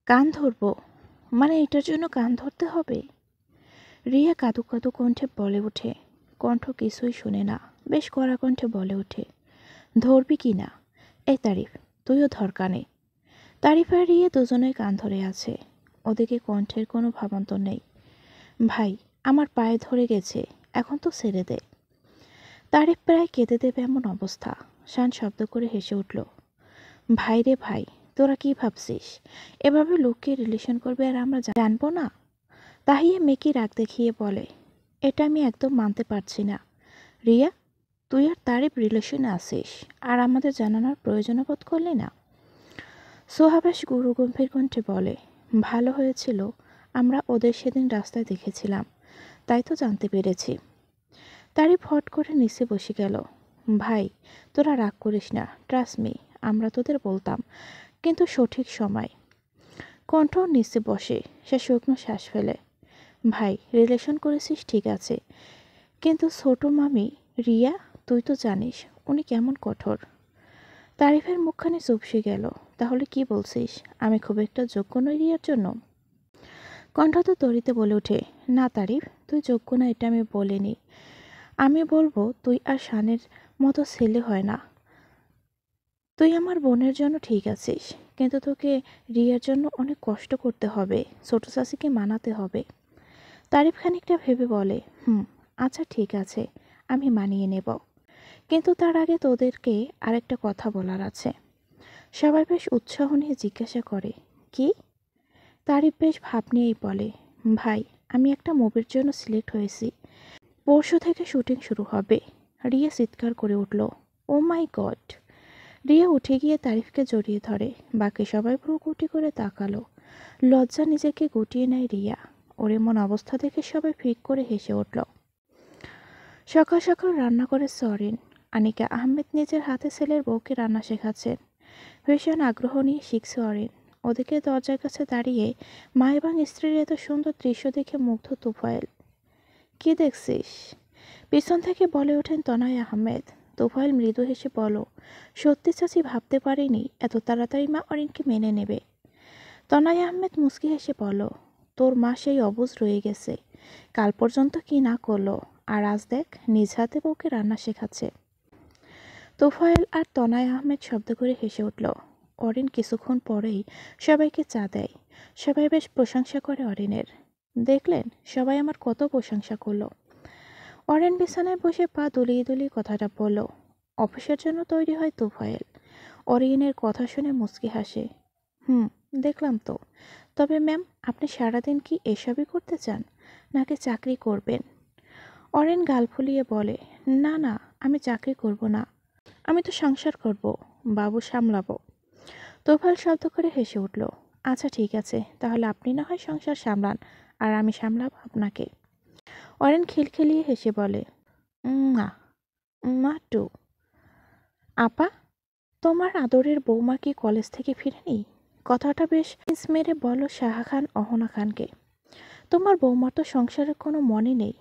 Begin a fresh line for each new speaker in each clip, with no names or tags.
কান ধরবো? মানে এটার জন্য কান ধরতে হবে? রিয়া কাঁদো কাঁদো কণ্ঠে বলে ওঠে। কণ্ঠ কিছুই শুনে না, বেশ কড়া কণ্ঠে বলে ওঠে, ধরবি কি না? এই তারিফ, তুইও ধর কানে। তারিফ আর রিয়া দুজনেই কান ধরে আছে। ওদিকে কণ্ঠের কোনো ভাবান্তর নেই। ভাই, আমার পায়ে ধরে গেছে, এখন তো ছেড়ে দে। তারিফ প্রায় কেঁদে দেবে এমন অবস্থা। শান শব্দ করে হেসে উঠল। ভাই রে ভাই, তোরা কি ভাবছিস এভাবে লোককে রিলেশন করবে আর আমরা জানবো না? তাহিয়া মেকি রাগ দেখিয়ে বলে, এটা আমি একদম মানতে পারছি না। রিয়া, তুই আর তারিফ রিলেশনে আসিস আর আমাদের জানানোর প্রয়োজন বোধ করলি না? সোহা বেশ গুরুগম্ভীর কণ্ঠে বলে, ভালো হয়েছিল আমরা ওদের সেদিন রাস্তায় দেখেছিলাম, তাই তো জানতে পেরেছি। তারিফ হট করে নিচে বসে গেল। ভাই, তোরা রাগ করিস না, ট্রাস্ট মি, আমরা তোদের বলতাম, কিন্তু সঠিক সময়। কণ্ঠ নিচে বসে, সে শুকনো শ্বাস ফেলে। ভাই, রিলেশন করেছিস ঠিক আছে, কিন্তু ছোট মামি রিয়া, তুই তো জানিস উনি কেমন কঠোর। তারিফের মুখখানি চুপসে গেল। তাহলে কি বলছিস, আমি খুব একটা যোগ্য নই রিয়ার জন্য? কণ্ঠ তো তরিতে বলে ওঠে, না তারিফ, তুই যোগ্য না এটা আমি বলিনি। আমি বলবো তুই আর শানের মতো ছেলে হয় না। তুই আমার বোনের জন্য ঠিক আছিস, কিন্তু তোকে রিয়ার জন্য অনেক কষ্ট করতে হবে, ছোট চাষিকে মানাতে হবে। তারিফ খানিকটা ভেবে বলে, আচ্ছা ঠিক আছে, আমি মানিয়ে নেব, কিন্তু তার আগে তোদেরকে আরেকটা কথা বলার আছে। সবাই বেশ উৎসাহ নিয়ে জিজ্ঞাসা করে, কি? তারিফ বেশ ভাব নিয়েই বলে, ভাই, আমি একটা মুভির জন্য সিলেক্ট হয়েছি, পরশু থেকে শুটিং শুরু হবে। রিয়া চিৎকার করে উঠল, ও মাই গড! রিয়া উঠে গিয়ে তারিফকে জড়িয়ে ধরে। বাকি সবাই ভ্রুকুটি করে তাকালো। লজ্জা নিজেকে গুটিয়ে নেয় রিয়া। ওর এমন অবস্থা দেখে সবাই ফিক করে হেসে উঠল। সকাল সকাল রান্না করে সরিন। আনিকা আহমেদ নিজের হাতে ছেলের বউকে রান্না শেখাচ্ছেন। ভীষণ আগ্রহ নিয়ে শিখছে অরিন। ওদিকে দরজার কাছে দাঁড়িয়ে মা এবং স্ত্রীর এত সুন্দর দৃশ্য দেখে মুগ্ধ তুফাইল। কি দেখছিস? পিছন থেকে বলে ওঠেন তনয় আহমেদ। তুফাইল মৃদু হেসে বলো, সত্যি চাচি, ভাবতে পারিনি এত তাড়াতাড়ি মা অরিনকে মেনে নেবে। তনয় আহমেদ মুচকি হেসে বলো, তোর মা সেই অবুঝ রয়ে গেছে, কাল পর্যন্ত কি না করলো, আর আজ দেখ নিজ হাতে বউকে রান্না শেখাচ্ছে। তোফায়েল আর তনয় আহমেদ শব্দ করে হেসে উঠল। অরিন কিছুক্ষণ পরেই সবাইকে চা দেয়। সবাই বেশ প্রশংসা করে অরিনের। দেখলেন, সবাই আমার কত প্রশংসা করলো। অরিন বিছানায় বসে পা দুলিয়ে দুলিয়ে কথাটা বলল। অফিসের জন্য তৈরি হয় তোফায়েল। অরিনের কথা শুনে মুচকি হাসে। দেখলাম তো। তবে ম্যাম, আপনি সারাদিন কি এসবই করতে চান, নাকি চাকরি করবেন? অরিন গাল ফুলিয়ে বলে, না না, আমি চাকরি করব না, আমি তো সংসার করব, বাবু সামলাবো। তোফাল শব্দ করে হেসে উঠল। আচ্ছা ঠিক আছে, তাহলে আপনি না হয় সংসার সামলান, আর আমি সামলাবো আপনাকে। অরেন খিলখিলিয়ে হেসে বলে, মা, মা টু। আপা, তোমার আদরের বৌমা কি কলেজ থেকে ফিরেনি? কথাটা বেশ মিস মেরে বলো সাহা খান অহনা খানকে। তোমার বৌমার তো সংসারের কোনো মনে নেই,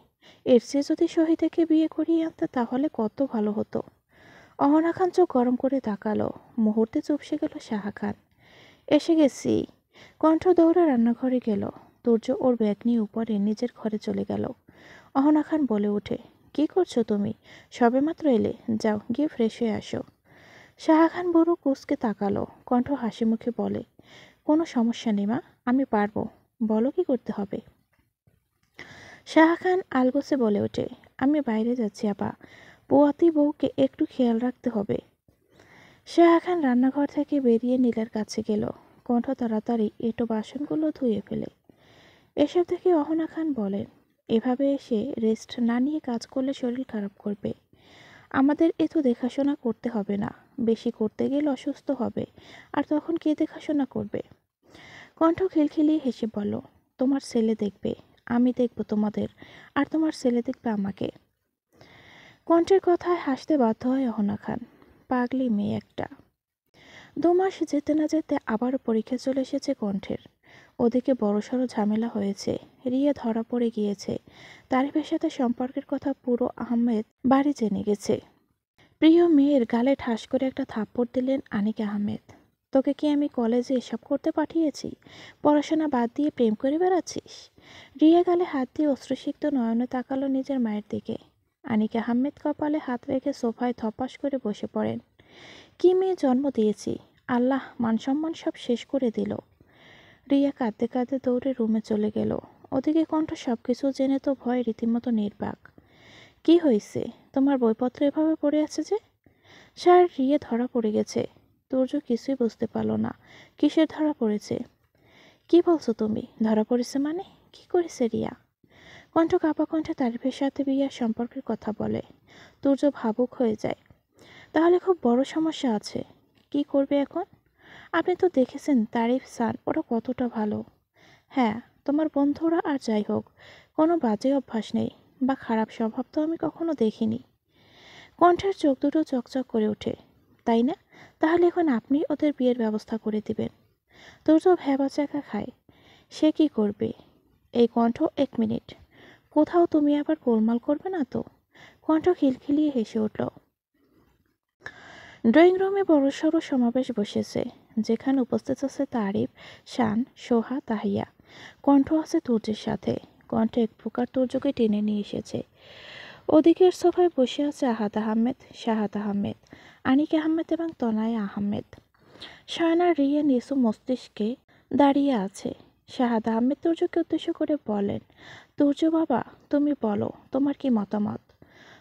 এর চেয়ে যদি শহীদাকে বিয়ে করিয়ে আনতে তাহলে কত ভালো হতো। অহনা খান চোখ গরম করে তাকালো। মুহূর্তে চুপসে গেল সাহা খান। এসে গেছি। কণ্ঠ দৌড়ে রান্নাঘরে গেল। তুর্য ওর ব্যাগ নিয়ে উপরে নিজের ঘরে চলে গেল। অহনা খান বলে ওঠে, কি করছো তুমি? সবেমাত্র এলে, যাও গিয়ে ফ্রেশ হয়ে আসো। সাহা খান বড় কুঁচকে তাকালো। কণ্ঠ হাসি মুখে বলে, কোনো সমস্যা নেই মা, আমি পারবো, বলো কি করতে হবে। সাহা খান আলগোছে বলে ওঠে, আমি বাইরে যাচ্ছি আপা, পোয়াতি বউকে একটু খেয়াল রাখতে হবে। সাহা খান রান্নাঘর থেকে বেরিয়ে নীলের কাছে গেল। কণ্ঠ তাড়াতাড়ি এঁটো বাসনগুলো ধুয়ে ফেলে। এসব দেখে অহনা খান বলেন, এভাবে এসে রেস্ট না নিয়ে কাজ করলে শরীর খারাপ করবে। আমাদের এত দেখাশোনা করতে হবে না, বেশি করতে গেলে অসুস্থ হবে, আর তখন কে দেখাশোনা করবে? কণ্ঠ খিলখিলিয়ে হেসে বলল, তোমার ছেলে দেখবে, আমি দেখব তোমাদের, আর তোমার ছেলে দেখবে আমাকে। কণ্ঠের কথায় হাসতে বাধ্য হয় অহনা খান। পাগলি মেয়ে একটা। 2 মাস যেতে না যেতে আবারও পরীক্ষা চলে এসেছে কণ্ঠের। ওদিকে বড়সড় ঝামেলা হয়েছে। রিয়া ধরা পড়ে গিয়েছে। তারিফের সাথে সম্পর্কের কথা পুরো আহমেদ বাড়ি জেনে গেছে। প্রিয় মেয়ের গালে ঠাস করে একটা থাপ্পড় দিলেন আনিক আহমেদ। তোকে কি আমি কলেজে এসব করতে পাঠিয়েছি? পড়াশোনা বাদ দিয়ে প্রেম করে বেড়াচ্ছিস? রিয়া গালে হাত দিয়ে অশ্রুসিক্ত নয়নে তাকালো নিজের মায়ের দিকে। আনিকা আহমেদ কপালে হাত রেখে সোফায় ধপাস করে বসে পড়েন। কি মেয়ে জন্ম দিয়েছি, আল্লাহ মানসম্মান সব শেষ করে দিল। রিয়া কাঁদতে কাঁদতে দৌড়ে রুমে চলে গেল। ওদিকে কণ্ঠ সবকিছু জেনে তো ভয়ে রীতিমতো নির্বাক। কি হয়েছে? তোমার বইপত্র এভাবে পড়ে আছে যে? স্যার, রিয়া ধরা পড়ে গেছে। তুর্য কিছুই বুঝতে পারল না। কিসের ধরা পড়েছে? কি বলছো তুমি? ধরা পড়েছে মানে? কি করেছে রিয়া? কণ্ঠ কাঁপা কণ্ঠে তারিফের সাথে বিয়ার সম্পর্কের কথা বলে। তুর্য ভাবুক হয়ে যায়। তাহলে খুব বড় সমস্যা আছে। কি করবে এখন? আপনি তো দেখেছেন তারিফ স্যার ওরা কতটা ভালো। হ্যাঁ, তোমার বন্ধুরা আর যাই হোক, কোনো বাজে অভ্যাস নেই বা খারাপ স্বভাব তো আমি কখনো দেখিনি। কণ্ঠের চোখ দুটো চকচক করে ওঠে। তাই না? তাহলে এখন আপনি ওদের বিয়ের ব্যবস্থা করে দিবেন। তুর্য ভ্যাবাচ্যাকা খায়। সে কি করবে? এই কণ্ঠ, এক মিনিট, কোথাও তুমি আবার গোলমাল করবে না তো? কণ্ঠ খিলখিলিয়ে হেসে উঠল। ড্রয়িং রুমে বড়সড় সমাবেশ বসেছে, যেখানে উপস্থিত আছে তারিফ, শান, সোহা, তাহিয়া। কণ্ঠ আছে তুর্যের সাথে। কণ্ঠ এক প্রকার তুর্যকে টেনে নিয়ে এসেছে। ওদিকের সোফায় বসে আছে আহাদ আহমেদ, শাহাদ আহমেদ, আনিক আহমেদ এবং তনয়া আহমেদ। শায়না রিয়া নিসু মস্তিষ্কে দাঁড়িয়ে আছে। শাহাদ আহমেদ তুর্যকে উদ্দেশ্য করে বলেন, তুর্য বাবা, তুমি বলো তোমার কি মতামত?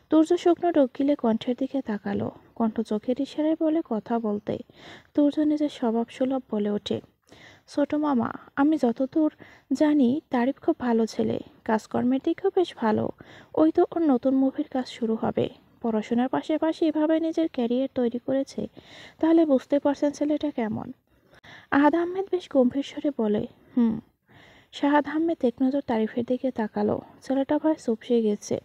তুর্য শুকনো ঢোক গিলে কণ্ঠের দিকে তাকালো। কণ্ঠ চোখের ইশারায় বলে কথা বলতে। তুর্য নিজের স্বভাব সুলভ বলে ওঠে, ছোট মামা, আমি যতদূর জানি তারিফ খুব ভালো ছেলে, কাজকর্মের দিকেও বেশ ভালো। ওই তো ওর নতুন মুভির কাজ শুরু হবে। পড়াশোনার পাশাপাশি এভাবে নিজের ক্যারিয়ার তৈরি করেছে, তাহলে বুঝতে পারছেন ছেলেটা কেমন। আহাদ আহমেদ বেশ গম্ভীর স্বরে বলে, হুম। শাহাদ আহমেদ এক নজর তারিফের দিকে তাকালো। ছেলেটা ভয় চুপসে গেছে।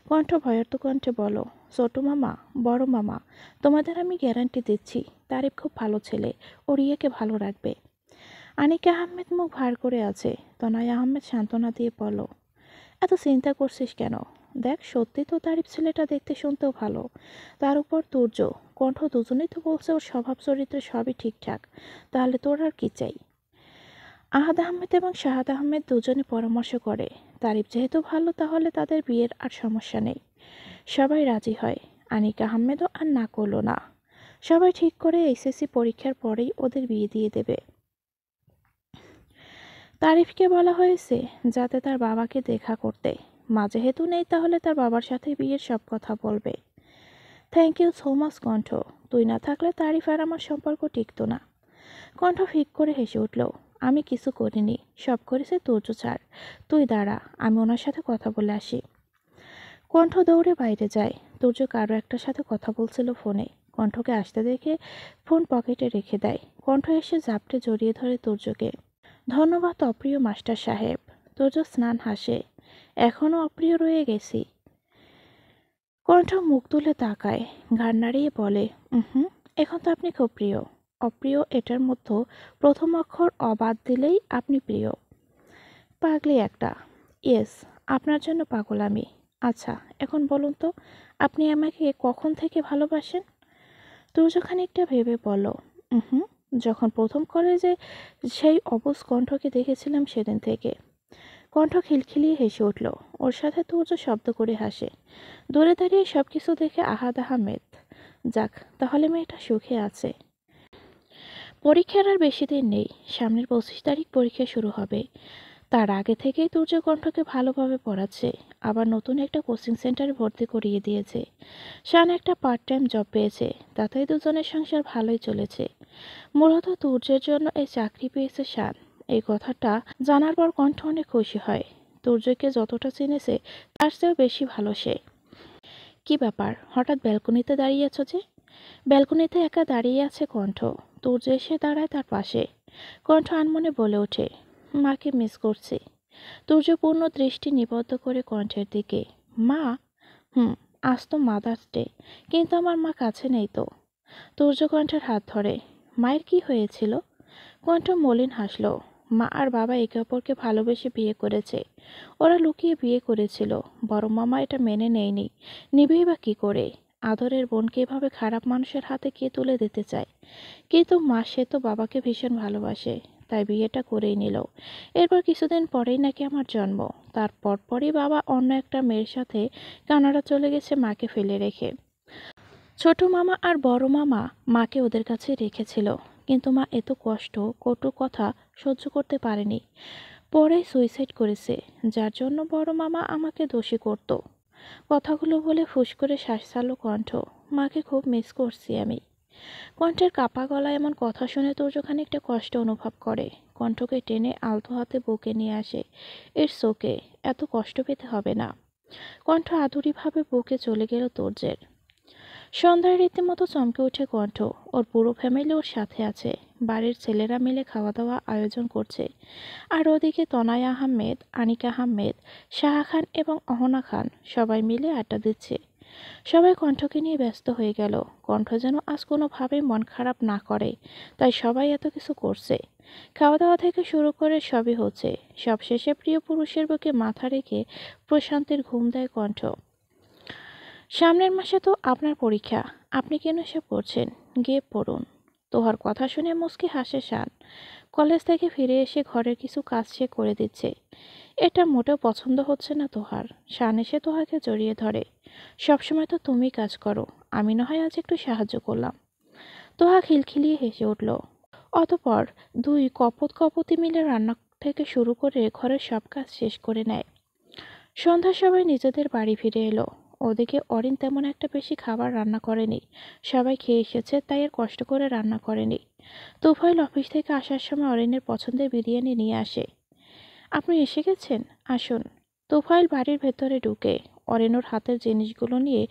কণ্ঠ ভয়ার্ত কণ্ঠে বলো, ছোট মামা, বড় মামা, তোমাদের আমি গ্যারান্টি দিচ্ছি তারিফ খুব ভালো ছেলে, ও রিয়াকে ভালো রাখবে। আনিকা আহমেদ মুখ ভার করে আছে। তনয় আহমেদ সান্ত্বনা দিয়ে বলল, এত চিন্তা করছিস কেন? দেখ, সত্যি তো তারিফ ছেলেটা দেখতে শুনতেও ভালো। তার উপর তুর্য, কণ্ঠ দুজনেই তো বলছে ওর স্বভাব চরিত্র সবই ঠিকঠাক। তাহলে তোর আর কি চাই? আহাদ আহমেদ এবং শাহাদ আহমেদ দুজনে পরামর্শ করে, তারিফ যেহেতু ভালো তাহলে তাদের বিয়ের আর সমস্যা নেই। সবাই রাজি হয়। আনিকা আহমেদও আর না করলো না। সবাই ঠিক করে এইচএসসি পরীক্ষার পরেই ওদের বিয়ে দিয়ে দেবে। তারিফকে বলা হয়েছে যাতে তার বাবাকে দেখা করতে। মা যেহেতু নেই তাহলে তার বাবার সাথে বিয়ের সব কথা বলবে। থ্যাংক ইউ সো মাচ কণ্ঠ, তুই না থাকলে তারিফ আর আমার সম্পর্ক টিকতো না। কণ্ঠ ফিক করে হেসে উঠল, আমি কিছু করিনি, সব করেছে তুর্য ছাড়। তুই দাঁড়া, আমি ওনার সাথে কথা বলে আসি। কণ্ঠ দৌড়ে বাইরে যায়। তুর্য কারো একটার সাথে কথা বলছিল ফোনে। কণ্ঠকে আসতে দেখে ফোন পকেটে রেখে দেয়। কণ্ঠ এসে জাপটে জড়িয়ে ধরে তুর্যকে। ধন্যবাদ অপ্রিয় মাস্টার সাহেব। তুর্য স্নান হাসে, এখনো অপ্রিয় রয়ে গেছি? কণ্ঠ মুখ তুলে তাকায়, ঘাড় নাড়িয়ে বলে, হুম, এখন তো আপনি খুব প্রিয়। অপ্রিয় এটার মধ্যে প্রথম অক্ষর অবাদ দিলেই আপনি প্রিয়। পাগলি একটা। ইয়েস, আপনার জন্য পাগল আমি। আচ্ছা, এখন বলুন তো, আপনি আমাকে কখন থেকে ভালোবাসেন? তুর্য খানিকটা ভেবে বলল, হুম, যখন প্রথম কলেজে সেই অবুঝ কণ্ঠকে দেখেছিলাম সেদিন থেকে। কণ্ঠ খিলখিলিয়ে হেসে উঠল। ওর সাথে তুর্য শব্দ করে হাসে। দূরে দাঁড়িয়ে সবকিছু দেখে আহাদ আহমেদ, যাক, তাহলে মেয়েটা সুখে আছে। পরীক্ষার আর বেশি দিন নেই। সামনের 25 তারিখ পরীক্ষা শুরু হবে। তার আগে থেকেই তুর্য কণ্ঠকে ভালোভাবে পড়াচ্ছে। আবার নতুন একটা কোচিং সেন্টারে ভর্তি করিয়ে দিয়েছে। শান একটা পার্ট টাইম জব পেয়েছে, তাতেই দুজনের সংসার ভালোই চলেছে। মূলত তুর্যের জন্য এই চাকরি পেয়েছে শান, এই কথাটা জানার পর কণ্ঠ অনেক খুশি হয়। তুর্যকে যতটা চিনেছে তার চেয়েও বেশি ভালো সে। কি ব্যাপার, হঠাৎ ব্যালকনিতে দাঁড়িয়ে আছো যে? ব্যালকনিতে একা দাঁড়িয়ে আছে কণ্ঠ। তুর্য এসে দাঁড়ায় তার পাশে। কণ্ঠ আনমনে বলে ওঠে, মাকে মিস করছি। তুর্য পূর্ণ দৃষ্টি নিবদ্ধ করে কণ্ঠের দিকে। মা? হুম, আজ তো মাদার্স ডে, কিন্তু আমার মা কাছে নেই তো। তুর্য কণ্ঠের হাত ধরে, মায়ের কি হয়েছিল? কণ্ঠ মলিন হাসল। মা আর বাবা একে অপরকে ভালোবেসে বিয়ে করেছে। ওরা লুকিয়ে বিয়ে করেছিল, বড় মামা এটা মেনে নেয়নি, নিবেই বা কি করে। আদরের বোনকে এভাবে খারাপ মানুষের হাতে কে তুলে দিতে চায়? কিন্তু মা সে তো বাবাকে ভীষণ ভালোবাসে, তাই বিয়েটা করেই নিল। এরপর কিছুদিন পরেই নাকি আমার জন্ম। তার পরপরই বাবা অন্য একটা মেয়ের সাথে কানাডা চলে গেছে মাকে ফেলে রেখে। ছোট মামা আর বড় মামা মাকে ওদের কাছে রেখেছিল, কিন্তু মা এত কষ্ট, কটু কথা সহ্য করতে পারেনি। পরে সুইসাইড করেছে, যার জন্য বড় মামা আমাকে দোষী করত। কথাগুলো বলে ফুস করে শ্বাস ছাড়ল কণ্ঠ। মাকে খুব মিস করছি আমি। কণ্ঠের কাপা গলা এমন কথা শুনে তোর্য খানিকটা কষ্ট অনুভব করে। কণ্ঠকে টেনে আলতো হাতে বুকে নিয়ে আসে। ইটস ওকে, এত কষ্ট পেতে হবে না। কণ্ঠ আদুরিভাবে বুকে চলে গেল তোর্যের। সন্ধ্যায় রীতিমতো চমকে ওঠে কণ্ঠ। ওর পুরো ফ্যামিলি ওর সাথে আছে। বাড়ির ছেলেরা মিলে খাওয়া দাওয়া আয়োজন করছে। আর ওদিকে তনয় আহমেদ, আনিকা আহমেদ, সাহা খান এবং অহনা খান সবাই মিলে আড্ডা দিচ্ছে। সবাই কণ্ঠকে নিয়ে ব্যস্ত হয়ে গেল। কণ্ঠ যেন আজ কোনোভাবেই মন খারাপ না করে, তাই সবাই এত কিছু করছে। খাওয়া দাওয়া থেকে শুরু করে সবই হচ্ছে। সবশেষে প্রিয় পুরুষের বুকে মাথা রেখে প্রশান্তির ঘুম দেয় কণ্ঠ। সামনের মাসে তো আপনার পরীক্ষা, আপনি কেন এসব করছেন? গিয়ে পড়ুন। তোহার কথা শুনে মুচকি হাসে শান। কলেজ থেকে ফিরে এসে ঘরের কিছু কাজ সে করে দিচ্ছে। এটা মোটেও পছন্দ হচ্ছে না তোহার। শান এসে তোহাকে জড়িয়ে ধরে। সবসময় তো তুমি কাজ করো, আমি না হয় আজ একটু সাহায্য করলাম। তোহা খিলখিলিয়ে হেসে উঠল। অতপর দুই কপতি মিলে রান্না থেকে শুরু করে ঘরের সব কাজ শেষ করে নেয়। সন্ধ্যার সবাই নিজেদের বাড়ি ফিরে এলো। ওদিকে অরিন তেমন একটা বেশি খাবার রান্না করেনি। সবাই খেয়ে এসেছে, তাই আর কষ্ট করে রান্না করেনি। তুফাইল অফিস থেকে আসার সময় অরিনের পছন্দের বিরিয়ানি নিয়ে আসে। আপনি এসে গেছেন, আসুন। তুফাইল বাড়ির ভেতরে ঢুকে অরিন ওর হাতের জিনিসগুলো নিয়ে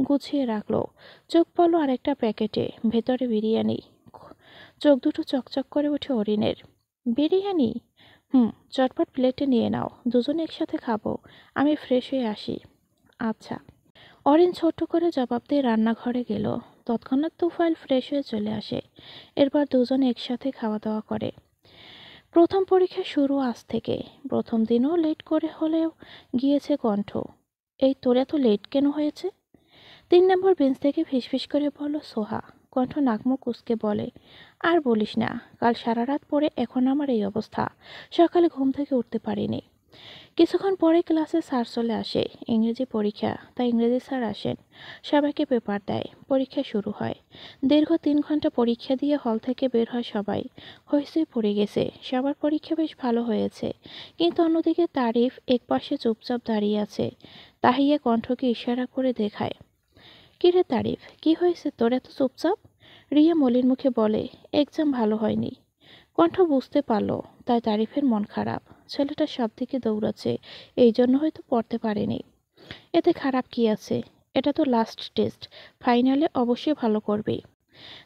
গুছিয়ে রাখলো। চোখ পড়ল আরেকটা প্যাকেটে, ভেতরে বিরিয়ানি। চোখ দুটো চকচক করে ওঠে অরিনের। বিরিয়ানি? চটপট প্লেটে নিয়ে নাও, দুজন একসাথে খাবো। আমি ফ্রেশ হয়ে আসি। আচ্ছা। অরিন ছোট্ট করে জবাব দিয়ে রান্নাঘরে গেল। তৎক্ষণাৎ তুফাইল ফ্রেশ হয়ে চলে আসে। এরপর দুজন একসাথে খাওয়া দাওয়া করে। প্রথম পরীক্ষা শুরু আজ থেকে। প্রথম দিনও লেট করে হলেও গিয়েছে কণ্ঠ। এই তোর এত লেট কেন হয়েছে? 3 নম্বর বেঞ্চ থেকে ফিসফিস করে বলল সোহা। কণ্ঠ নাকমুখ কুঁচকে বলে, আর বলিস না, কাল সারা রাত পরে এখন আমার এই অবস্থা। সকালে ঘুম থেকে উঠতে পারিনি। কিছুক্ষণ পরে ক্লাসে স্যার চলে আসে। ইংরেজি পরীক্ষা, তাই ইংরেজি স্যার আসেন। সবাইকে পেপার দেয়। পরীক্ষা শুরু হয়। দীর্ঘ 3 ঘন্টা পরীক্ষা দিয়ে হল থেকে বের হয় সবাই। হইচই পড়ে গেছে। সবার পরীক্ষা বেশ ভালো হয়েছে। কিন্তু অন্যদিকে তারিফ একপাশে চুপচাপ দাঁড়িয়ে আছে। তাহিয়া কণ্ঠকে ইশারা করে দেখায়। কিরে তারিফ, কি হয়েছে তোর এত চুপচাপ? রিয়া মলিন মুখে বলে, এক্সাম ভালো হয়নি। কণ্ঠ বুঝতে পারল, তাই তারিফের মন খারাপ। ছেলেটা সব দিকে দৌড়াচ্ছে, এই জন্য হয়তো পড়তে পারেনি। এতে খারাপ কি আছে? এটা তো লাস্ট টেস্ট, ফাইনালে অবশ্যই ভালো করবে।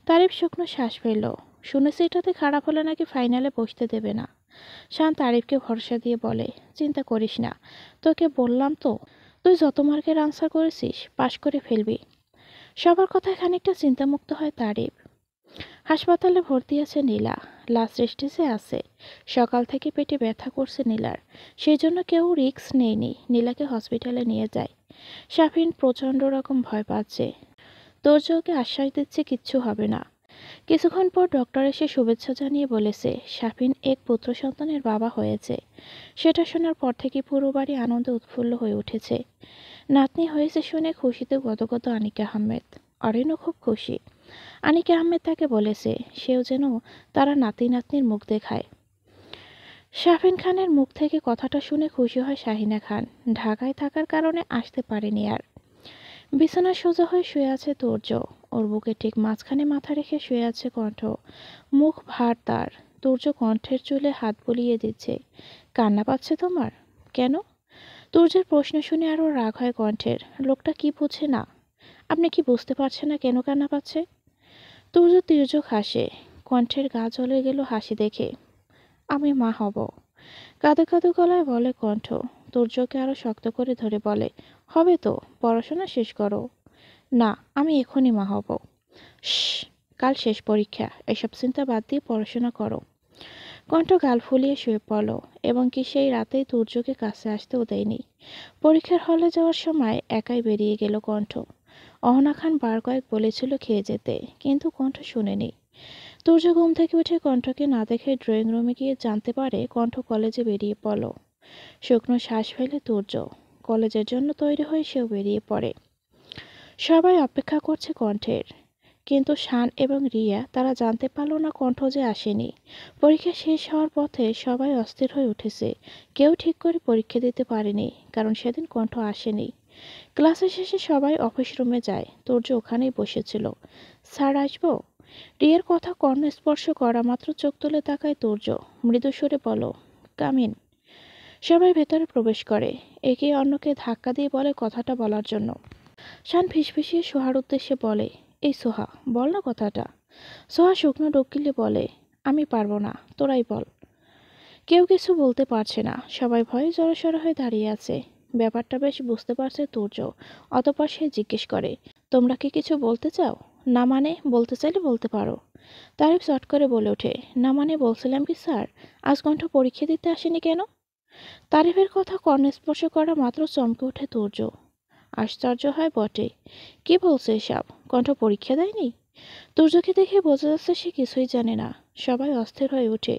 তারিফ শুকনো শ্বাস ফেলল। শুনেছি এটাতে খারাপ হলে নাকি ফাইনালে বসতে দেবে না। শান তারিফকে ভরসা দিয়ে বলে, চিন্তা করিস না, তোকে বললাম তো, তুই যত মার্কের আনসার করেছিস পাশ করে ফেলবি। সবার কথায় খানিকটা চিন্তামুক্ত হয় তারিফ। হাসপাতালে ভর্তি আছে নীলা, লাস্ট স্টেজে আছে। সকাল থেকে পেটে ব্যথা করছে নীলার, সেই জন্য কেউ রিস্ক নেয়নি, নীলাকে হসপিটালে নিয়ে যায়। শাফিন প্রচণ্ড রকম ভয় পাচ্ছে। তোর্যকে আশ্বাস দিচ্ছে কিচ্ছু হবে না। কিছুক্ষণ পর ডক্টর এসে শুভেচ্ছা জানিয়ে বলেছে শাফিন এক পুত্র সন্তানের বাবা হয়েছে। সেটা শোনার পর থেকে পুরো বাড়ি আনন্দে উৎফুল্ল হয়ে উঠেছে। নাতনি হয়েছে শুনে খুশিতে গদগদ আনিকা আহমেদ। অরিনও খুব খুশি। আনিকা আহমেদ তাকে বলেছে সেও যেন তারা নাতি নাতনির মুখ দেখায়। শাফিন খানের মুখ থেকে কথাটা শুনে খুশি হয় শাহিনা খান। ঢাকায় থাকার কারণে আসতে পারেনি আর। বিছানা সোজা হয়ে শুয়ে আছে তোর্য। ওর বুকে ঠিক মাঝখানে মাথা রেখে শুয়ে আছে কণ্ঠ। মুখ ভার তার। তোর্য কণ্ঠের চুলে হাত বুলিয়ে দিচ্ছে। কান্না পাচ্ছে তোমার? কেন? তুর্যের প্রশ্ন শুনে আরও রাগ হয় কণ্ঠের। লোকটা কি বোঝে না? আপনি কি বুঝতে পারছেন না কেন কান্না পাচ্ছে? তুর্য তির্যক হাসে। কণ্ঠের গা জ্বলে গেল হাসি দেখে। আমি মা হব। কাঁদো কাঁদো গলায় বলে কণ্ঠ। তুর্যকে আরো শক্ত করে ধরে বলে, হবে তো, পড়াশোনা শেষ করো। না, আমি এখনই মা হব। শশ, কাল শেষ পরীক্ষা, এসব চিন্তা বাদ দিয়ে পড়াশোনা করো। কণ্ঠ গাল ফুলিয়ে শুয়ে পড়ল, এবং কি সেই রাতেই তুর্যকে কাছে আসতেও দেয়নি। পরীক্ষার হলে যাওয়ার সময় একাই বেরিয়ে গেল কণ্ঠ। অহনা খান বার কয়েক বলেছিল খেয়ে যেতে, কিন্তু কণ্ঠ শুনেনি। তুর্য ঘুম থেকে উঠে কণ্ঠকে না দেখে ড্রয়িং রুমে গিয়ে জানতে পারে কণ্ঠ কলেজে বেরিয়ে পড়ল। শুকনো শ্বাস ফেলে তুর্য কলেজের জন্য তৈরি হয়ে সেও বেরিয়ে পড়ে। সবাই অপেক্ষা করছে কণ্ঠের, কিন্তু শান এবং রিয়া তারা জানতে পারল না কণ্ঠ যে আসেনি। পরীক্ষা শেষ হওয়ার পথে সবাই অস্থির হয়ে উঠেছে। কেউ ঠিক করে পরীক্ষা দিতে পারেনি, কারণ সেদিন কণ্ঠ আসেনি। ক্লাসের শেষে সবাই অফিস রুমে যায়। তুর্য ওখানেই বসেছিল। স্যার আসবো? রিয়ার কথা কর্ণ স্পর্শ করা মাত্র চোখ তুলে তাকায় তুর্য। মৃদু সুরে বলো, কামিন। সবাই ভেতরে প্রবেশ করে। একে অন্যকে ধাক্কা দিয়ে বলে কথাটা বলার জন্য। শান ফিসফিসিয়ে সোহার উদ্দেশ্যে বলে, এই সোহা, বল না কথাটা। সোহা শুকনো ডোক গিলে বলে, আমি পারবো না, তোরাই বল। কেউ কিছু বলতে পারছে না। সবাই ভয়ে জড়সড় হয়ে দাঁড়িয়ে আছে। ব্যাপারটা বেশ বুঝতে পারছে তুর্য। অতঃপর সে জিজ্ঞেস করে, তোমরা কি কিছু বলতে চাও? না মানে, বলতে চাইলে বলতে পারো। তারিফ চট করে বলে ওঠে, না মানে বলছিলাম কি স্যার, আজ কণ্ঠ পরীক্ষা দিতে আসেনি কেন? তারিফের কথা কর্ণস্পর্শ করা মাত্র চমকে ওঠে তুর্য। আশ্চর্য হয় বটে। কি বলছে এসব? কণ্ঠ পরীক্ষা দেয়নি? তুর্যকে দেখে বোঝা যাচ্ছে সে কিছুই জানে না। সবাই অস্থির হয়ে ওঠে।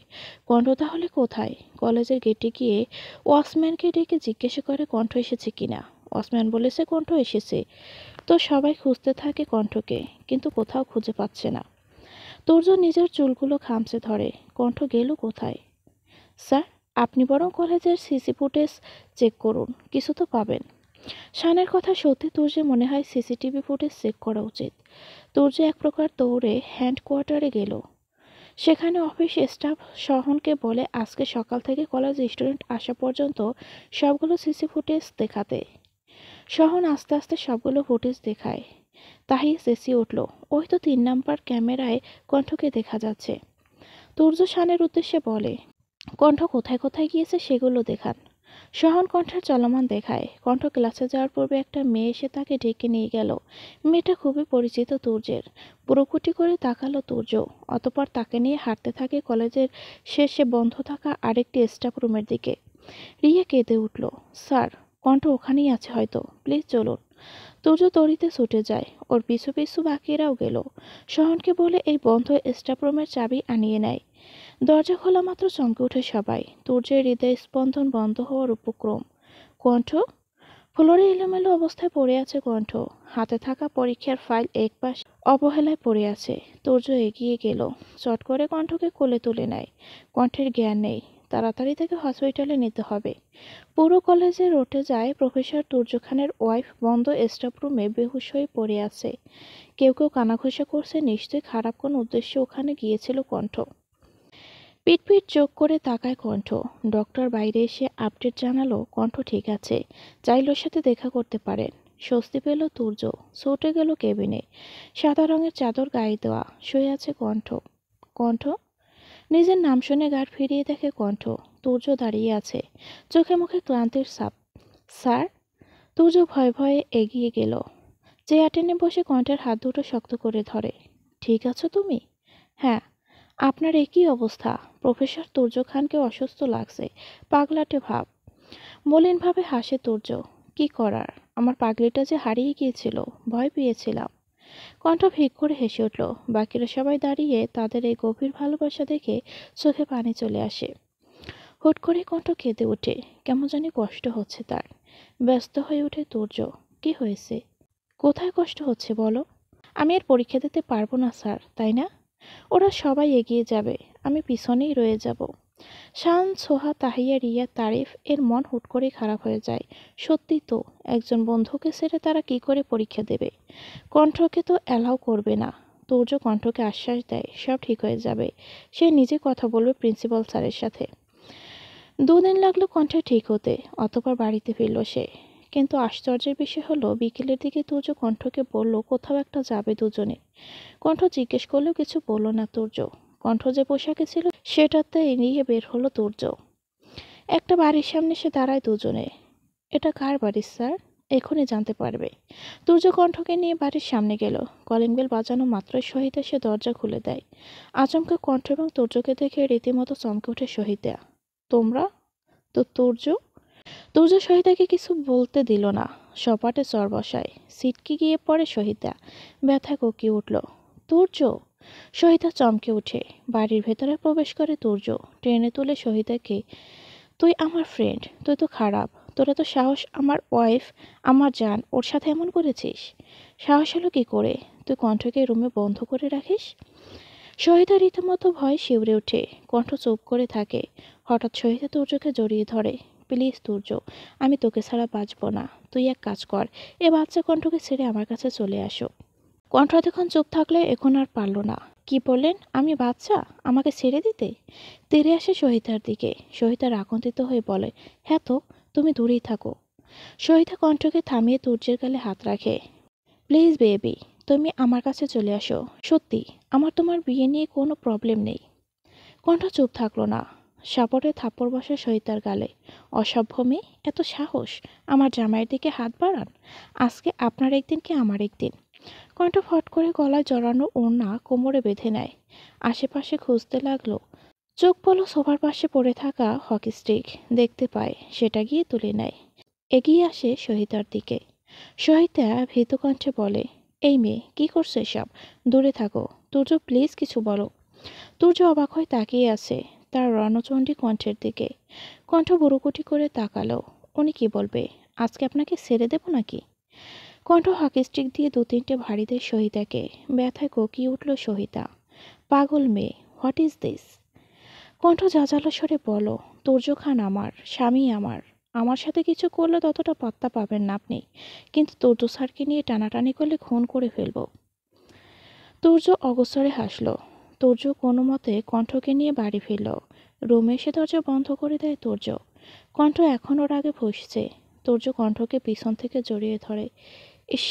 কণ্ঠ তাহলে কোথায়? কলেজের গেটে গিয়ে ওয়াচম্যানকে ডেকে জিজ্ঞাসা করে কণ্ঠ এসেছে কিনা। ওয়াচম্যান বলেছে কণ্ঠ এসেছে। তো সবাই খুঁজতে থাকে কণ্ঠকে, কিন্তু কোথাও খুঁজে পাচ্ছে না। তুর্য নিজের চুলগুলো খামচে ধরে। কণ্ঠ গেল কোথায়? স্যার, আপনি বরং কলেজের সিসি ফুটেজ চেক করুন, কিছু তো পাবেন। শানের কথা সত্যি তুর্যের মনে হয় সিসিটিভি ফুটেজ চেক করা উচিত। তুর্য এক প্রকার দৌড়ে হ্যান্ড কোয়ার্টারে গেল। সেখানে অফিস স্টাফ সহনকে বলে আজকে সকাল থেকে কলেজ স্টুডেন্ট আসা পর্যন্ত সবগুলো সিসি ফুটেজ দেখাতে। সহন আস্তে আস্তে সবগুলো ফুটেজ দেখায়। তাহি চেঁচিয়ে উঠল, ওই তো 3 নাম্বার ক্যামেরায় কণ্ঠকে দেখা যাচ্ছে। তুর্য শানের উদ্দেশ্যে বলে, কণ্ঠ কোথায় কোথায় গিয়েছে সেগুলো দেখান। সহন কণ্ঠের চলমান দেখায়। কণ্ঠ ক্লাসে যাওয়ার পূর্বে একটা মেয়ে এসে তাকে ডেকে নিয়ে গেল। মেয়েটা খুবই পরিচিত তুর্যের। পুরোকুটি করে তাকালো তুর্য। অতপর তাকে নিয়ে হাঁটতে থাকে কলেজের শেষে বন্ধ থাকা আরেকটি স্টাফ রুমের দিকে। রিয়া কেঁদে উঠল, স্যার, কণ্ঠ ওখানেই আছে হয়তো, প্লিজ চলুন। তুর্য তড়িতে ছুটে যায়। ওর পিছু পিছু বাকিরাও গেল। সহনকে বলে এই বন্ধ স্টাফ রুমের চাবি আনিয়ে নেয়। দরজা খোলা মাত্র চমকে ওঠে সবাই। তুর্যের হৃদয় স্পন্দন বন্ধ হওয়ার উপক্রম। কণ্ঠ? ফ্লোরে এলোমেলো অবস্থায় পড়ে আছে কণ্ঠ। হাতে থাকা পরীক্ষার ফাইল একপাশ অবহেলায় পড়ে আছে। তুর্য এগিয়ে গেল। চট করে কণ্ঠকে কোলে তুলে নেয়। কণ্ঠের জ্ঞান নেই। তাড়াতাড়ি তাকে হসপিটালে নিতে হবে। পুরো কলেজে রটে যায় প্রফেসর তুর্য খানের ওয়াইফ বন্ধ স্টাফ রুমে বেহুশ হয়ে পড়ে আছে। কেউ কেউ কানাঘুষা করছে, নিশ্চয়ই খারাপ কোনো উদ্দেশ্যে ওখানে গিয়েছিল কণ্ঠ। পিট চোখ করে তাকায় কণ্ঠ। ডক্টর বাইরে এসে আপডেট জানালো কণ্ঠ ঠিক আছে, চাইলে ওর সাথে দেখা করতে পারেন। স্বস্তি পেল তুর্য। ছুটে গেল কেবিনে। সাদা রঙের চাদর গায়ে দেওয়া শুয়ে আছে কণ্ঠ। কণ্ঠ? নিজের নাম শুনে গাড় ফিরিয়ে দেখে কণ্ঠ। তুর্য দাঁড়িয়ে আছে, চোখে মুখে ক্লান্তির ছাপ। স্যার? তুর্য ভয়ে ভয়ে এগিয়ে গেল। চেয়ার টেনে বসে কণ্ঠের হাত দুটো শক্ত করে ধরে। ঠিক আছো তুমি? হ্যাঁ। আপনার একই অবস্থা। প্রফেসর তুর্য খানকে অসুস্থ লাগছে, পাগলাটে ভাব। মলিনভাবে হাসে তুর্য। কি করার, আমার পাগলিটা যে হারিয়ে গিয়েছিল, ভয় পেয়েছিলাম। কণ্ঠ ফিক করে হেসে উঠল। বাকিরা সবাই দাঁড়িয়ে তাদের এই গভীর ভালোবাসা দেখে চোখে পানি চলে আসে। হুট করে কণ্ঠ কেঁদে ওঠে। কেমন জানি কষ্ট হচ্ছে তার। ব্যস্ত হয়ে ওঠে তুর্য। কি হয়েছে? কোথায় কষ্ট হচ্ছে বলো? আমি আর পরীক্ষা দিতে পারবো না স্যার, তাই না? ওরা সবাই এগিয়ে যাবে, আমি পিছনেই রয়ে যাব। শান, সোহা, তাহিয়া, রিয়া, তারিফ এর মন হুট করে খারাপ হয়ে যায়। সত্যি তো, একজন বন্ধুকে ছেড়ে তারা কি করে পরীক্ষা দেবে? কণ্ঠকে তো অ্যালাউ করবে না। তুর্য কণ্ঠকে আশ্বাস দেয় সব ঠিক হয়ে যাবে। সে নিজে কথা বলবে প্রিন্সিপাল স্যারের সাথে। 2 দিন লাগলো কণ্ঠে ঠিক হতে। অতঃপর বাড়িতে ফিরল সে। কিন্তু আশ্চর্যের বিষয় হলো বিকেলের দিকে তুর্য কণ্ঠকে বলল কোথাও একটা যাবে দুজনে। কণ্ঠ জিজ্ঞেস করলেও কিছু বলল না তুর্য। কণ্ঠ যে পোশাকে ছিল সেটাতে এড়িয়ে বের হলো তুর্য। একটা বাড়ির সামনে সে দাঁড়ায় দুজনে। এটা কার বাড়ি স্যার? এখনই জানতে পারবে। তুর্য কণ্ঠকে নিয়ে বাড়ির সামনে গেল। কলিং বেল বাজানো মাত্রই শহীদা সে দরজা খুলে দেয়। আচমকা কণ্ঠ এবং তুর্যকে দেখে রীতিমতো চমকে ওঠে শহীদা। তোমরা? তো তুর্য? তুর্য সহিতাকে কিছু বলতে দিল না, সপাটে চর বসায়। সিটকে গিয়ে পড়ে সহিতা, ব্যথায় কোকিয়ে উঠল। তুর্য! সহিতা চমকে উঠে। বাড়ির ভেতরে প্রবেশ করে তুর্য, টেনে তুলে সহিতাকে। তুই আমার ফ্রেন্ড, তুই তো খারাপ। তোরা তো সাহস আমার ওয়াইফ, আমার জান, ওর সাথে এমন করেছিস? সাহস হলো কি করে? তুই কণ্ঠকে রুমে বন্ধ করে রাখিস? সহিতা রীতিমতো ভয় শিউরে ওঠে, কণ্ঠ চুপ করে থাকে। হঠাৎ সহিতা তুর্যকে জড়িয়ে ধরে। প্লিজ তুর্য, আমি তোকে ছাড়া বাঁচব না। তুই এক কাজ কর, এ বাচ্চা কণ্ঠকে ছেড়ে আমার কাছে চলে আসো। কণ্ঠ এতক্ষণ চুপ থাকলে এখন আর পারল না। কি বললেন? আমি বাচ্চা? আমাকে ছেড়ে দিতে? তেড়ে আসে সহিতার দিকে। সহিতা রাগান্বিত হয়ে বলে, হ্যাঁ তো, তুমি দূরেই থাকো। সহিতা কণ্ঠকে থামিয়ে তুর্যের গালে হাত রাখে। প্লিজ বেবি, তুমি আমার কাছে চলে আসো। সত্যি, আমার তোমার বিয়ে নিয়ে কোনো প্রবলেম নেই। কণ্ঠ চুপ থাকলো না, সাপটে থাপ্পড় বসে সহিতার গালে। অসভ্য মেয়ে, এত সাহস! আমার জামাইয়ের দিকে হাত বাড়ান। আজকে আপনার একদিন কি আমার একদিন। কণ্ঠ ফট করে গলায় জড়ানো ওড়না কোমরে বেঁধে নেয়। আশেপাশে খুঁজতে লাগলো। চোখ পলো সোফার পাশে পড়ে থাকা হকি স্টিক দেখতে পায়, সেটা গিয়ে তুলে নেয়। এগিয়ে আসে সহিতার দিকে। সহিতা ভীত কণ্ঠে বলে, এই মেয়ে, কি করছো এসব? দূরে থাকো। তুর্য, প্লিজ কিছু বলো। তুর্য অবাক হয়ে তাকিয়ে আছে তার রণচণ্ডী কণ্ঠের দিকে। কণ্ঠ বুড়োকুটি করে তাকালো। উনি কি বলবে? আজকে আপনাকে ছেড়ে দেব নাকি? কণ্ঠ হকি স্টিক দিয়ে দু তিনটে ভারী দেয় সহিতাকে। ব্যথায় কোকিয়ে উঠল সহিতা। পাগল মেয়ে, হোয়াট ইজ দিস? কণ্ঠ ঝাঁঝালো স্বরে বলো, তুর্য খান আমার স্বামী, আমার আমার সাথে কিছু করলে ততটা পাত্তা পাবেন না আপনি, কিন্তু তুর্য স্যারকে নিয়ে টানাটানি করলে খুন করে ফেলবো। তুর্য অগোচরে হাসল। তুর্য কোনো মতে কণ্ঠকে নিয়ে বাড়ি ফিরল। রুমে এসে দরজা বন্ধ করে দেয় তুর্য। কণ্ঠ এখন ওর আগে ফুঁসছে। তুর্য কণ্ঠকে পিছন থেকে জড়িয়ে ধরে। ইস,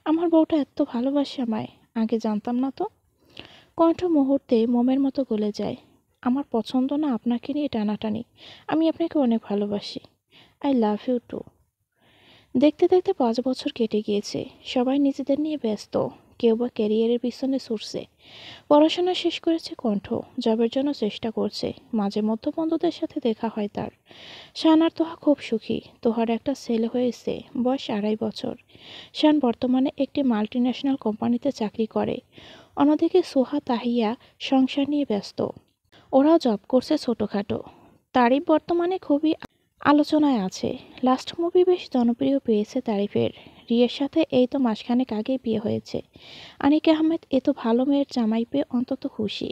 আমার বউটা এত ভালোবাসে আমায়, আগে জানতাম না তো। কণ্ঠ মুহূর্তে মোমের মতো গলে যায়। আমার পছন্দ না আপনাকে নিয়ে টানাটানি, আমি আপনাকে অনেক ভালোবাসি। I love you too. দেখতে দেখতে 5 বছর কেটে গিয়েছে। সবাই নিজেদের নিয়ে ব্যস্ত, কেউ বা ক্যারিয়ারের পিছনে ছুটছে। পড়াশোনা শেষ করেছে কণ্ঠ, জবের জন্য চেষ্টা করছে। মাঝে মধ্যে বন্ধুদের সাথে দেখা হয় তার। শান আর তোহা খুব সুখী। তোহার একটা ছেলে হয়েছে, বয়স 2.5 বছর। শান বর্তমানে একটি মাল্টিন্যাশনাল কোম্পানিতে চাকরি করে। অন্যদিকে সোহা তাহিয়া সংসার নিয়ে ব্যস্ত। ওরাও জব করছে ছোটখাটো। তারিফ বর্তমানে খুবই আলোচনায় আছে। লাস্ট মুভি বেশ জনপ্রিয় পেয়েছে তারিফের। রিয়ের সাথে এই তো মাসখানেক আগেই বিয়ে হয়েছে। আনিক আহমেদ এত ভালো মেয়ের জামাই পেয়ে অন্তত খুশি।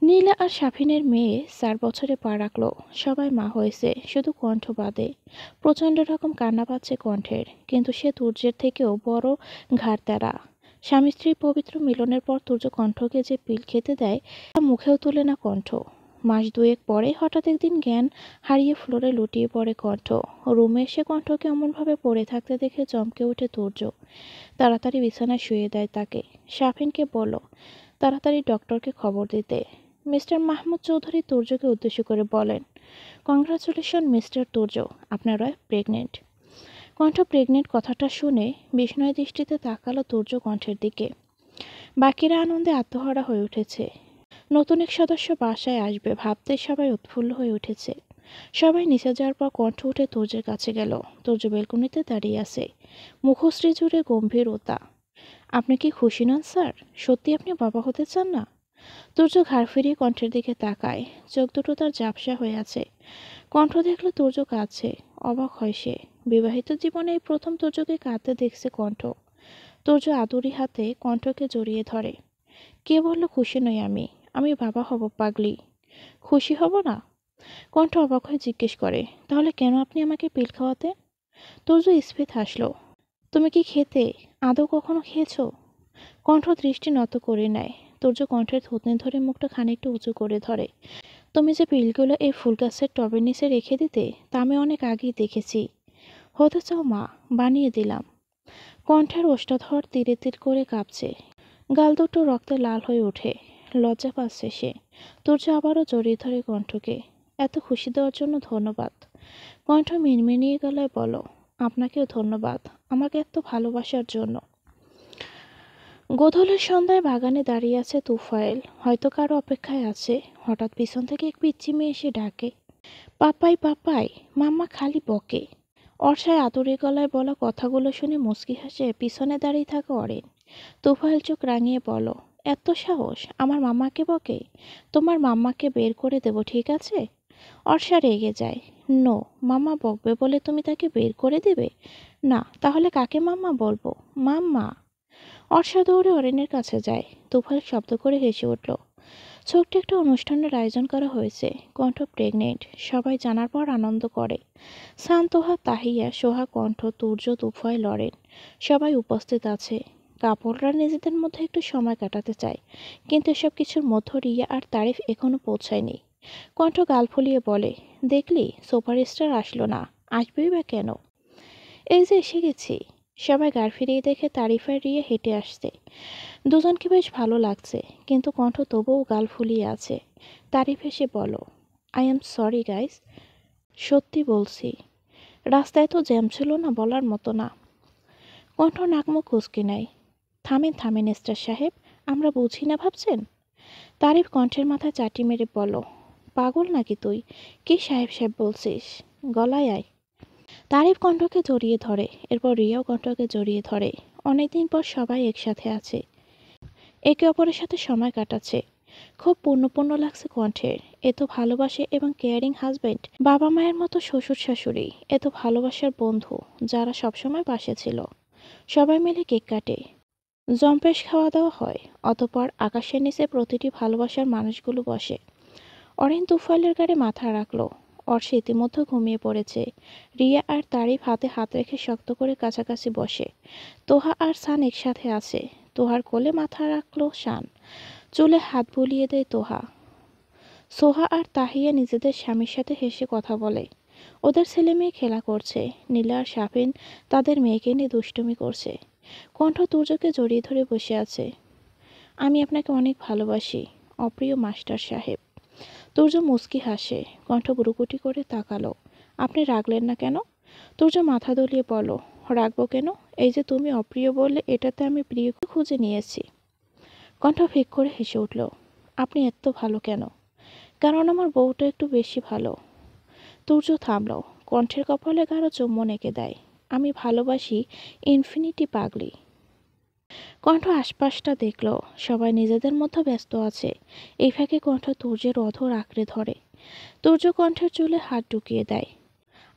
নীলা আর শাফিনের মেয়ে 4 বছরে পা রাখলো। সবাই মা হয়েছে, শুধু কণ্ঠ বাদে। প্রচণ্ড রকম কান্না পাচ্ছে কণ্ঠের, কিন্তু সে তুর্যের থেকেও বড় ঘাড়ত্যাড়া। স্বামী স্ত্রীর পবিত্র মিলনের পর তুর্য কণ্ঠকে যে পিল খেতে দেয় তা মুখেও তুলে না কণ্ঠ। মাস দুয়েক পরে হঠাৎ একদিন জ্ঞান হারিয়ে ফ্লোরে লুটিয়ে পড়ে কণ্ঠ। রুমে এসে কণ্ঠকে এমনভাবে পড়ে থাকতে দেখে চমকে ওঠে তুর্য। তাড়াতাড়ি বিছানায় শুয়ে দেয় তাকে। শাফিনকে বলল তাড়াতাড়ি ডক্টরকে খবর দিতে। মিস্টার মাহমুদ চৌধুরী তুর্যকে উদ্দেশ্য করে বলেন, কংগ্রাচুলেশন মিস্টার তুর্য, আপনার ওয়াইফ প্রেগনেন্ট। কণ্ঠ প্রেগনেন্ট কথাটা শুনে বিস্ময় দৃষ্টিতে তাকালো তুর্য কণ্ঠের দিকে। বাকিরা আনন্দে আত্মহারা হয়ে উঠেছে। নতুন এক সদস্য বাসায় আসবে ভাবতে সবাই উৎফুল্ল হয়ে উঠেছে। সবাই নিচে যাওয়ার পর কণ্ঠ উঠে তুর্যের কাছে গেল। তুর্য বেলকনিতে দাঁড়িয়ে আছে, মুখশ্রী জুড়ে গম্ভীরতা। আপনি কি খুশি নন স্যার? সত্যি আপনি বাবা হতে চান না? তুর্য ঘাড় ফিরিয়ে কণ্ঠের দিকে তাকায়। চোখ দুটো তার ঝাপসা হয়ে আছে। কণ্ঠ দেখলো তুর্য কাঁদছে। অবাক হয় সে। বিবাহিত জীবনে এই প্রথম তুর্যকে কাঁদতে দেখছে কণ্ঠ। তুর্য আদুরি হাতে কণ্ঠকে জড়িয়ে ধরে। কে বলল খুশি নই আমি? আমি বাবা হব পাগলি। খুশি হব না? কণ্ঠ অবাক হয়ে জিজ্ঞেস করে, তাহলে কেন আপনি আমাকে পিল খাওয়াতে? তুর্য স্ফীত হাসল। তুমি কি খেতে? আদৌ কখনো খেয়েছো? কণ্ঠ দৃষ্টি নত করে নেয়। তুর্য কণ্ঠের থুতনি ধরে মুখটা খানিকটা উঁচু করে ধরে। তুমি যে পিলগুলো এই ফুল গাছের টবের নিচে রেখে দিতে, তা আমি অনেক আগেই দেখেছি। হতে চাও মা? বানিয়ে দিলাম। কণ্ঠের ওষ্ঠাধর তীরে তীর করে কাঁপছে। গাল দুটো রক্তে লাল হয়ে ওঠে। লজ্জা পাচ্ছে সে। তুর্য আবারও জড়িয়ে ধরে কণ্ঠকে। এত খুশি দেওয়ার জন্য ধন্যবাদ। কণ্ঠ মিনমিনিয়ে গলায় বলো, আপনাকেও ধন্যবাদ আমাকে এত ভালোবাসার জন্য। গোধূলির সন্ধ্যায় বাগানে দাঁড়িয়ে আছে তুফাইল, হয়তো কারো অপেক্ষায় আছে। হঠাৎ পিছন থেকে এক পিচ্চি মেয়ে এসে ডাকে, পাপাই পাপাই, মাম্মা খালি বকে। অর্ষার আদুরে গলায় বলা কথাগুলো শুনে মুচকি হাসে পিছনে দাঁড়িয়ে থাকা অরেন। তুফাইল চোখ রাঙিয়ে বলো, এত সাহস আমার মাম্মাকে বকে? তোমার মাম্মাকে বের করে দেব, ঠিক আছে? অর্ষা রেগে যায়। নো, মাম্মা বকবে বলে তুমি তাকে বের করে দেবে? না, তাহলে কাকে মাম্মা বলবো? মাম্মা। অর্ষা দৌড়ে অরেনের কাছে যায়। তুফাইল শব্দ করে হেসে উঠল। ছোট্ট একটা অনুষ্ঠানের আয়োজন করা হয়েছে। কণ্ঠ প্রেগনেন্ট, সবাই জানার পর আনন্দ করে। সান্তোহা, তাহিয়া, সোহা, কণ্ঠ, তুর্য, তুফাইল, লরেন সবাই উপস্থিত আছে। কাপড়রা নিজেদের মধ্যে একটু সময় কাটাতে চায়, কিন্তু এসব কিছুর মধ্য রিয়া আর তারিফ এখনো পৌঁছায়নি। কণ্ঠ গাল ফুলিয়ে বলে, দেখলি সুপারস্টার আসলো না, আসবেই বা কেন? এই যে এসে গেছি। সবাই গাড় ফিরিয়ে দেখে তারিফ আর রিয়া হেঁটে আসছে। দুজনকে বেশ ভালো লাগছে, কিন্তু কণ্ঠ তবুও গাল ফুলিয়ে আছে। তারিফ এসে বলো, আই এম সরি গাইস। সত্যি বলছি, রাস্তায় তো জ্যাম ছিল না, বলার মতো না। কণ্ঠ নাকমুখ কুঁচকে নেয়। থামেন থামেন এস্টার সাহেব, আমরা বুঝি না ভাবছেন? তারিফ কণ্ঠের মাথায় চাটি মেরে বলো, পাগল নাকি তুই? কি সাহেব সাহেব বলছিস? গলায় আয়। তারিফ কণ্ঠকে জড়িয়ে ধরে, এরপর রিয়াও কণ্ঠকে জড়িয়ে ধরে। অনেকদিন পর সবাই একসাথে আছে, একে অপরের সাথে সময় কাটাচ্ছে। খুব পূর্ণ লাগছে কণ্ঠের। এত ভালোবাসে এবং কেয়ারিং হাজবেন্ড, বাবা মায়ের মতো শ্বশুর শাশুড়ি, এত ভালোবাসার বন্ধু যারা সবসময় পাশে ছিল। সবাই মিলে কেক কাটে, জম্পেশ খাওয়া দাওয়া হয়। অতপর আকাশের নিচে প্রতিটি ভালোবাসার মানুষগুলো বসে। অরিন তুফাইলের গাড়ি মাথা রাখলো। অর্ষে ইতিমধ্যে ঘুমিয়ে পড়েছে। রিয়া আর তারিফ হাতে হাত রেখে শক্ত করে কাছাকাছি বসে। তোহা আর সান একসাথে আছে। তোহার কোলে মাথা রাখলো শান, চুলে হাত বুলিয়ে দেয় তোহা। সোহা আর তাহিয়া নিজেদের স্বামীর সাথে হেসে কথা বলে। ওদের ছেলে মেয়ে খেলা করছে। নীলা আর শাফিন তাদের মেয়েকে নিয়ে দুষ্টুমি করছে। কণ্ঠ তুর্যকে জড়িয়ে ধরে বসে আছে। আমি আপনাকে অনেক ভালোবাসি, অপ্রিয় মাস্টার সাহেব। তুর্য মুচকি হাসে। কণ্ঠ বুড়ুকুটি করে তাকালো। আপনি রাগলেন না কেন? তুর্য মাথা দলিয়ে বলো, রাগবো কেন? এই যে তুমি অপ্রিয় বললে, এটাতে আমি প্রিয়কে খুঁজে নিয়েছি। কণ্ঠ ফিক করে হেসে উঠল। আপনি এত ভালো কেন? কারণ আমার বউটা একটু বেশি ভালো। তুর্য থামল। কণ্ঠের কপালে গাঢ় চুম্বন এঁকে দেয়। আমি ভালোবাসি ইনফিনিটি পাগলি। কণ্ঠ আশপাশটা দেখল, সবাই নিজেদের মধ্যে ব্যস্ত আছে। এই ফাঁকে কণ্ঠ তুর্যের অধর আঁকড়ে ধরে। তুর্য কণ্ঠের চুলে হাত ঢুকিয়ে দেয়।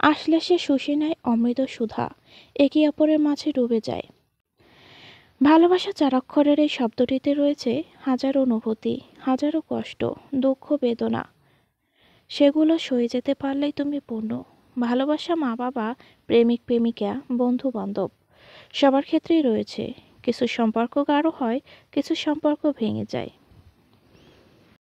আসলে সে শুষে নেয় অমৃত সুধা, একে অপরের মাঝে ডুবে যায়। ভালোবাসা চারাক্ষরের এই শব্দটিতে রয়েছে হাজারো অনুভূতি, হাজারো কষ্ট, দুঃখ, বেদনা। সেগুলো সয়ে যেতে পারলেই তুমি পূর্ণ। ভালোবাসা মা বাবা, প্রেমিক প্রেমিকা, বন্ধু বান্ধব, সবার ক্ষেত্রেই রয়েছে। কিছু সম্পর্ক গাঢ় হয়, কিছু সম্পর্ক ভেঙে যায়।